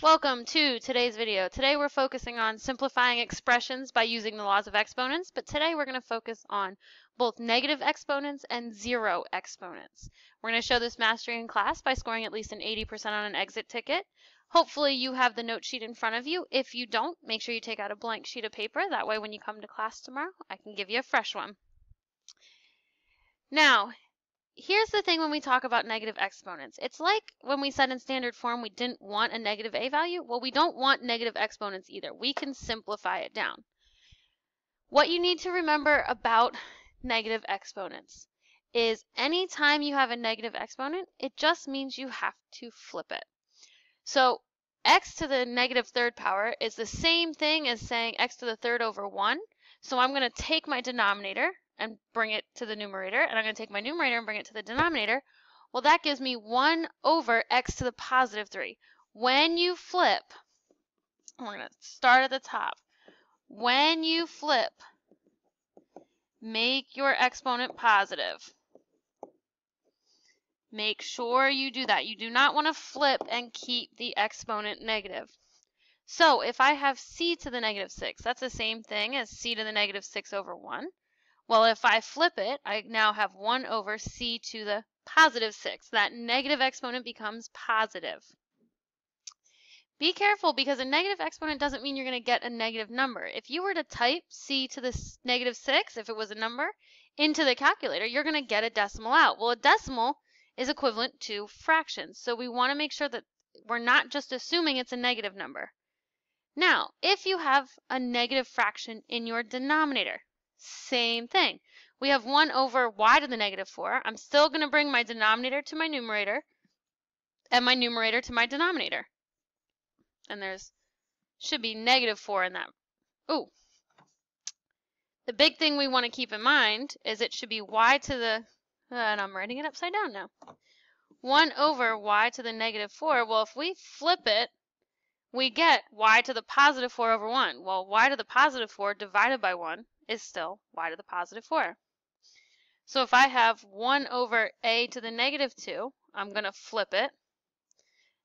Welcome to today's video. Today we're focusing on simplifying expressions by using the laws of exponents, but today we're going to focus on both negative exponents and zero exponents. We're going to show this mastery in class by scoring at least an 80% on an exit ticket. Hopefully you have the note sheet in front of you. If you don't, make sure you take out a blank sheet of paper. That way when you come to class tomorrow, I can give you a fresh one. Now, here's the thing when we talk about negative exponents. It's like when we said in standard form we didn't want a negative a value. Well, we don't want negative exponents either. We can simplify it down. What you need to remember about negative exponents is anytime you have a negative exponent, it just means you have to flip it. So x to the negative third power is the same thing as saying x to the third over 1. So I'm going to take my denominator and bring it to the numerator, and I'm going to take my numerator and bring it to the denominator. Well, that gives me 1 over x to the positive 3. When you flip, we're going to start at the top. When you flip, make your exponent positive. Make sure you do that. You do not want to flip and keep the exponent negative. So if I have c to the negative 6, that's the same thing as c to the negative 6 over 1. Well, if I flip it, I now have 1 over c to the positive 6. That negative exponent becomes positive. Be careful because a negative exponent doesn't mean you're going to get a negative number. If you were to type c to the negative 6, if it was a number, into the calculator, you're going to get a decimal out. Well, a decimal is equivalent to fractions. So we want to make sure that we're not just assuming it's a negative number. Now, if you have a negative fraction in your denominator, same thing. We have 1 over y to the negative 4. I'm still going to bring my denominator to my numerator and my numerator to my denominator. And there's should be negative 4 in that. Ooh. The big thing we want to keep in mind is it should be y to the, and I'm writing it upside down now. 1 over y to the negative 4. Well, if we flip it, we get y to the positive 4 over 1. Well, y to the positive 4 divided by 1 is still y to the positive 4. So if I have 1 over a to the negative 2, I'm going to flip it,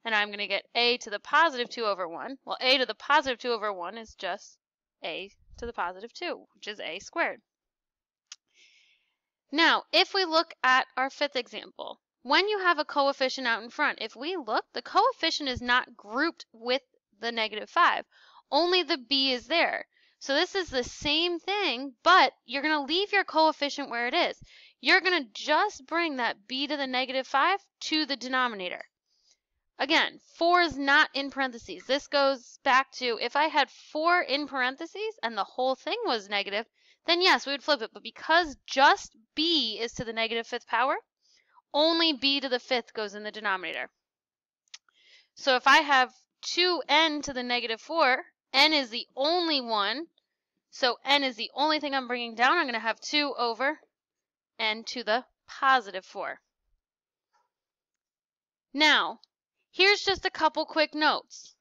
and I'm going to get a to the positive 2 over 1. Well, a to the positive 2 over 1 is just a to the positive 2, which is a squared. Now, if we look at our fifth example, when you have a coefficient out in front, if we look, the coefficient is not grouped with the negative 5. Only the b is there. So this is the same thing, but you're going to leave your coefficient where it is. You're going to just bring that b to the negative 5 to the denominator. Again, 4 is not in parentheses. This goes back to if I had 4 in parentheses and the whole thing was negative, then yes, we would flip it. But because just b is to the negative 5th power, only b to the 5th goes in the denominator. So if I have 2n to the negative 4, n is the only one, so n is the only thing I'm bringing down. I'm going to have 2 over n to the positive 4. Now, here's just a couple quick notes.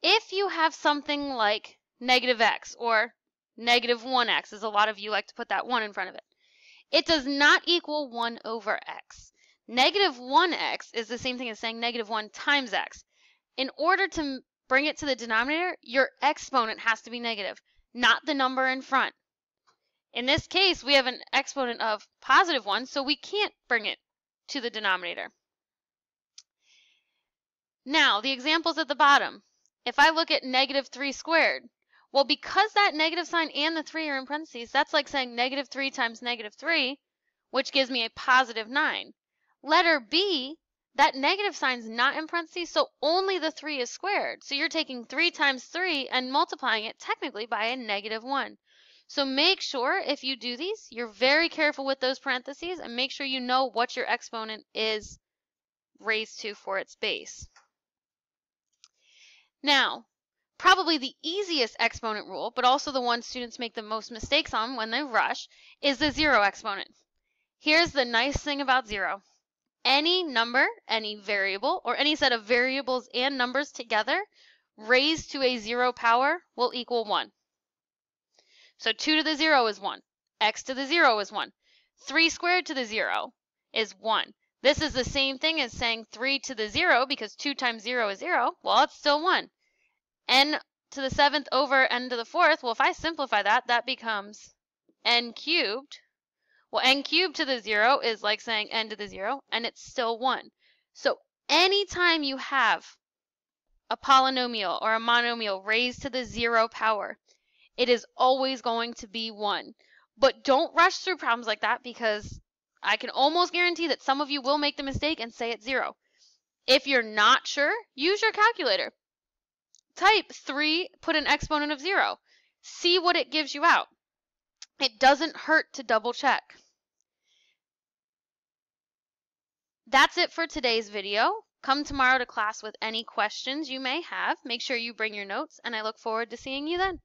If you have something like negative x or negative 1x, as a lot of you like to put that 1 in front of it, it does not equal 1 over x. Negative 1x is the same thing as saying negative 1 times x. In order to bring it to the denominator, your exponent has to be negative, not the number in front. In this case, we have an exponent of positive 1, so we can't bring it to the denominator. Now, the examples at the bottom. If I look at negative 3 squared, well, because that negative sign and the 3 are in parentheses, that's like saying negative 3 times negative 3, which gives me a positive 9. Letter B, that negative sign is not in parentheses, so only the 3 is squared. So you're taking 3 times 3 and multiplying it technically by a negative 1. So make sure if you do these, you're very careful with those parentheses and make sure you know what your exponent is raised to for its base. Now, probably the easiest exponent rule, but also the one students make the most mistakes on when they rush, is the zero exponent. Here's the nice thing about zero. Any number, any variable, or any set of variables and numbers together raised to a 0 power will equal 1. So 2 to the 0 is 1. X to the 0 is 1. 3 squared to the 0 is 1. This is the same thing as saying 3 to the 0 because 2 times 0 is 0. Well, it's still 1. N to the 7th over n to the 4th. Well, if I simplify that, that becomes n cubed. Well, n cubed to the 0 is like saying n to the 0, and it's still 1. So anytime you have a polynomial or a monomial raised to the 0 power, it is always going to be 1. But don't rush through problems like that because I can almost guarantee that some of you will make the mistake and say it's 0. If you're not sure, use your calculator. Type 3, put an exponent of 0. See what it gives you out. It doesn't hurt to double check. That's it for today's video. Come tomorrow to class with any questions you may have. Make sure you bring your notes, and I look forward to seeing you then.